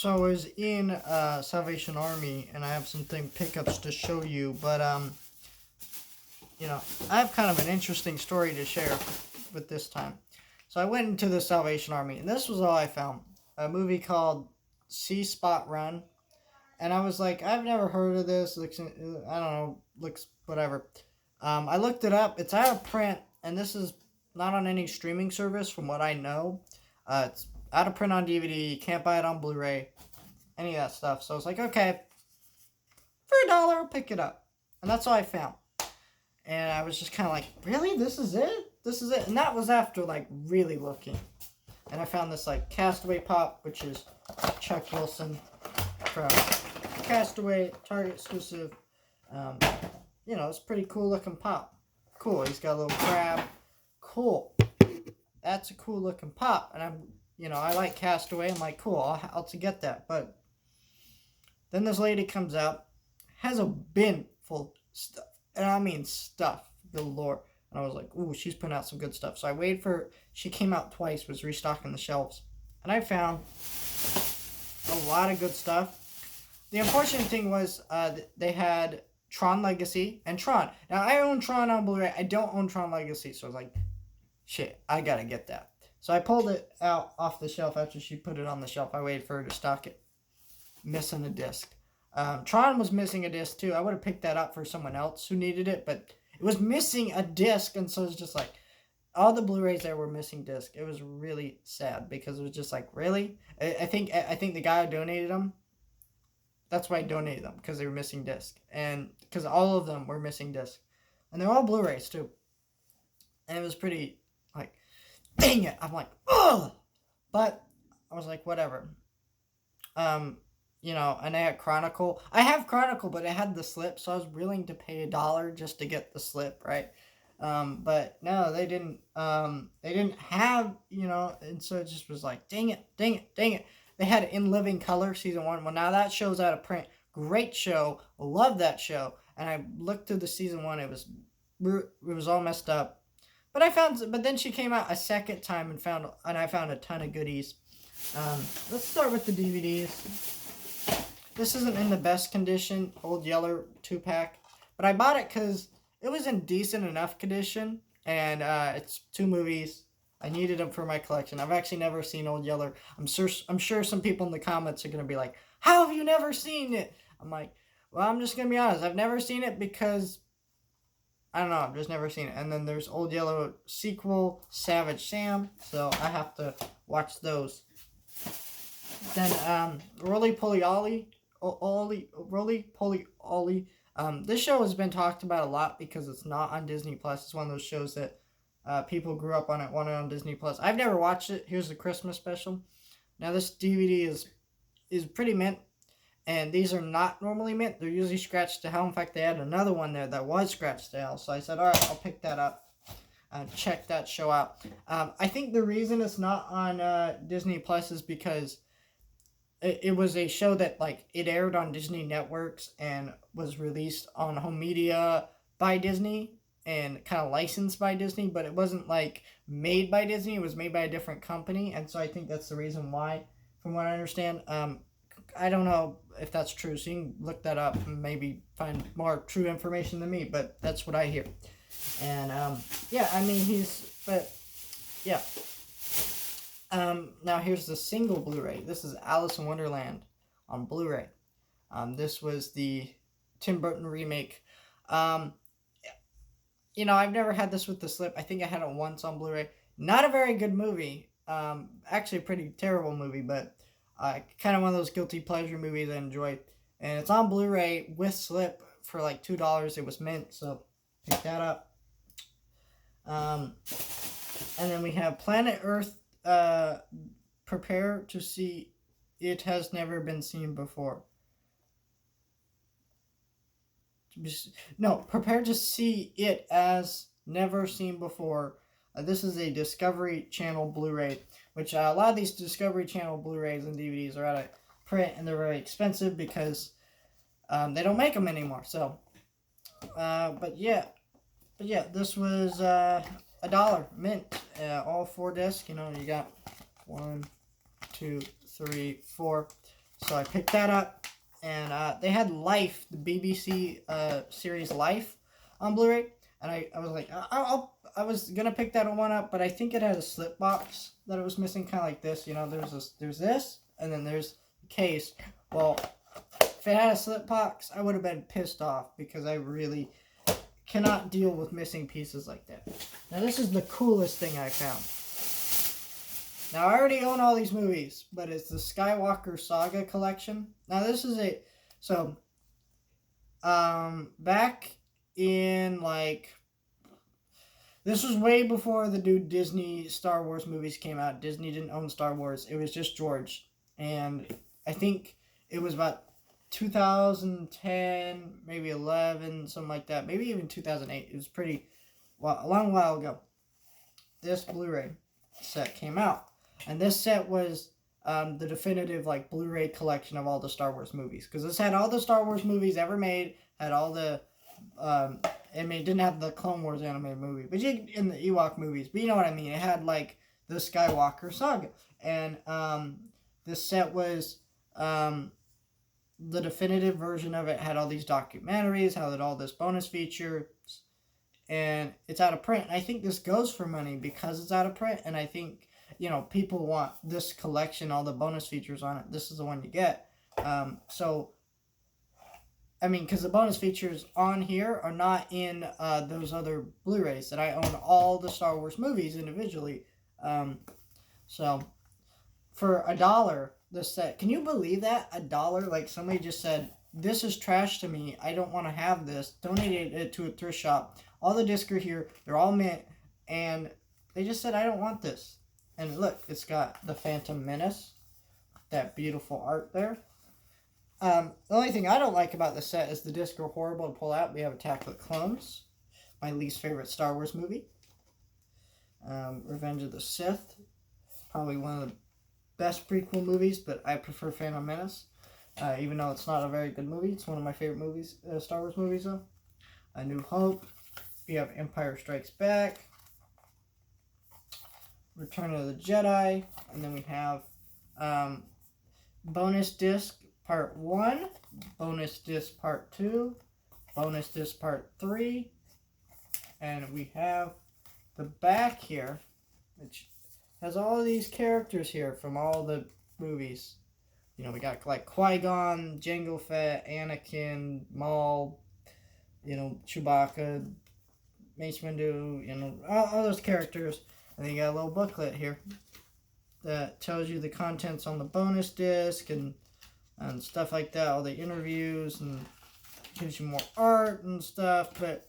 So I was in Salvation Army, and I have some pickups to show you. But I have kind of an interesting story to share with this time. So I went into the Salvation Army, and this was all I found: a movie called See Spot Run. And I was like, I've never heard of this. Looks, I don't know, looks whatever. I looked it up. It's out of print, and this is not on any streaming service, from what I know. It's out of print on DVD. You can't buy it on Blu-ray, any of that stuff. So I was like, okay, for $1, I'll pick it up. And that's all I found. And I was just kind of like, really? This is it? This is it? And that was after, like, really looking. And I found this, like, Castaway Pop, which is Chuck Wilson from Castaway, Target exclusive. It's pretty cool looking pop. Cool. He's got a little crab. Cool. That's a cool looking pop. And I like Castaway. I'm like, cool, I'll to get that. But then this lady comes out, has a bin full of stuff. And I mean stuff galore. And I was like, ooh, she's putting out some good stuff. So I waited for her. She came out twice, was restocking the shelves. And I found a lot of good stuff. The unfortunate thing was they had Tron Legacy and Tron. Now, I own Tron on Blu-ray. I don't own Tron Legacy. So I was like, shit, I gotta get that. So I pulled it out off the shelf after she put it on the shelf. I waited for her to stock it. Missing a disc. Tron was missing a disc too. I would have picked that up for someone else who needed it, but it was missing a disc, and so it's just like all the Blu-rays there were missing disc. It was really sad because it was just like, really? I think the guy who donated them, that's why I donated them, because they were missing disc, and because all of them were missing disc, and they're all Blu-rays too. And it was pretty like, dang it! I'm like, ugh. But I was like, whatever. And I had Chronicle. I have Chronicle, but it had the slip, so I was willing to pay $1 just to get the slip, right? But no, they didn't. They didn't have, and so it just was like, dang it, dang it, dang it. They had In Living Color season 1. Well, now that show's out of print. Great show, love that show. And I looked through the season 1. It was all messed up. But then she came out a second time and I found a ton of goodies. Let's start with the DVDs. This isn't in the best condition, Old Yeller 2-pack, but I bought it because it was in decent enough condition, and it's 2 movies. I needed them for my collection. I've actually never seen Old Yeller. I'm sure some people in the comments are going to be like, how have you never seen it? I'm like, well, I'm just going to be honest. I've never seen it because, I don't know, I've just never seen it. And then there's Old Yeller sequel, Savage Sam, so I have to watch those. Then Roly Poly Ollie. Roly Poly Ollie. This show has been talked about a lot because it's not on Disney Plus. It's one of those shows that people grew up on it, wanted on Disney Plus. I've never watched it. Here's the Christmas special. Now this DVD is pretty mint, and these are not normally mint. They're usually scratched to hell. In fact, they had another one there that was scratched to hell. So I said, all right, I'll pick that up. Check that show out. I think the reason it's not on Disney Plus is because it was a show that, like, it aired on Disney networks and was released on home media by Disney and kind of licensed by Disney, but it wasn't, like, made by Disney. It was made by a different company, and so I think that's the reason why, from what I understand. I don't know if that's true, so you can look that up and maybe find more true information than me, but that's what I hear. And, yeah. Now here's the single Blu-ray. This is Alice in Wonderland on Blu-ray. This was the Tim Burton remake. I've never had this with the slip. I think I had it once on Blu-ray. Not a very good movie. Actually a pretty terrible movie, but kind of one of those guilty pleasure movies I enjoy. And it's on Blu-ray with slip for like $2. It was mint, so pick that up. And then we have Planet Earth. Prepare to see it has never been seen before. No, prepare to see it as never seen before. This is a Discovery Channel Blu-ray, which a lot of these Discovery Channel Blu-rays and DVDs are out of print, and they're very expensive because they don't make them anymore. So, but yeah, this was $1 mint. All 4 discs. You got 1, 2, 3, 4. So I picked that up, and they had Life, the BBC series Life, on Blu-ray, and I was like, I was gonna pick that one up, but I think it had a slip box that it was missing, kind of like this. There's this, and then there's the case. Well, if it had a slip box, I would have been pissed off because I really cannot deal with missing pieces like that. Now this is the coolest thing I found. Now I already own all these movies, but it's the Skywalker Saga collection. Now this is back in this was way before the new Disney Star Wars movies came out. Disney didn't own Star Wars. It was just George. And I think it was about 2010, maybe 11, something like that. Maybe even 2008. It was a long while ago. This Blu-ray set came out. And this set was the definitive Blu-ray collection of all the Star Wars movies. Because this had all the Star Wars movies ever made. Had all the... it didn't have the Clone Wars animated movie, but in the Ewok movies. But you know what I mean. It had the Skywalker Saga, and this set was the definitive version of it. Had all these documentaries, had all this bonus features, and it's out of print. I think this goes for money because it's out of print, and I think people want this collection, all the bonus features on it. This is the one you get. Because the bonus features on here are not in those other Blu-rays that I own all the Star Wars movies individually. So, for $1, this set, can you believe that? $1? Somebody just said, this is trash to me. I don't want to have this. Donated it to a thrift shop. All the discs are here. They're all mint. And they just said, I don't want this. And look, it's got the Phantom Menace. That beautiful art there. The only thing I don't like about the set is the discs are horrible to pull out. We have Attack of the Clones, my least favorite Star Wars movie. Revenge of the Sith, probably one of the best prequel movies, but I prefer Phantom Menace, even though it's not a very good movie. It's one of my favorite movies, Star Wars movies, though. A New Hope. We have Empire Strikes Back, Return of the Jedi, and then we have bonus disc Part 1, bonus disc Part 2, bonus disc Part 3, and we have the back here, which has all of these characters here from all the movies. We got Qui-Gon, Jango Fett, Anakin, Maul, Chewbacca, Mace Windu, all those characters. And then you got a little booklet here that tells you the contents on the bonus disc and stuff like that, all the interviews, and gives you more art and stuff. But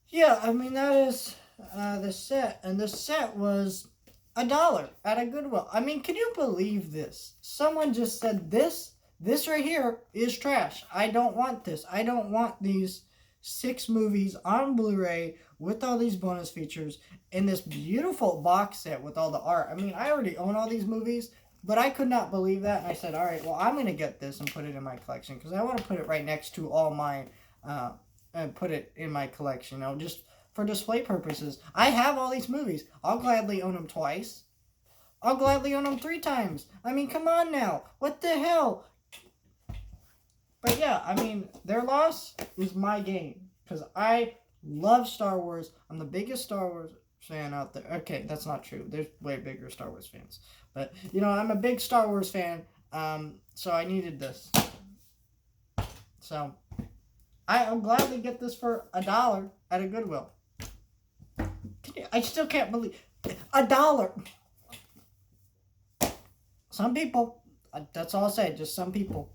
yeah, that is the set, and the set was $1 at a Goodwill. Can you believe this? Someone just said this right here is trash. I don't want this. I don't want these 6 movies on Blu-ray with all these bonus features in this beautiful box set with all the art. I already own all these movies. But I could not believe that, and I said, all right, well, I'm going to get this and put it in my collection, because I want to put it right next to all mine, and put it in my collection, just for display purposes. I have all these movies. I'll gladly own them twice. I'll gladly own them 3 times. Come on now. What the hell? But yeah, their loss is my gain, because I love Star Wars. I'm the biggest Star Wars fan out there. Okay, that's not true. There's way bigger Star Wars fans. But, I'm a big Star Wars fan, so I needed this. So, I'll gladly get this for $1 at a Goodwill. I still can't believe $1. Some people, that's all I'll say, just some people.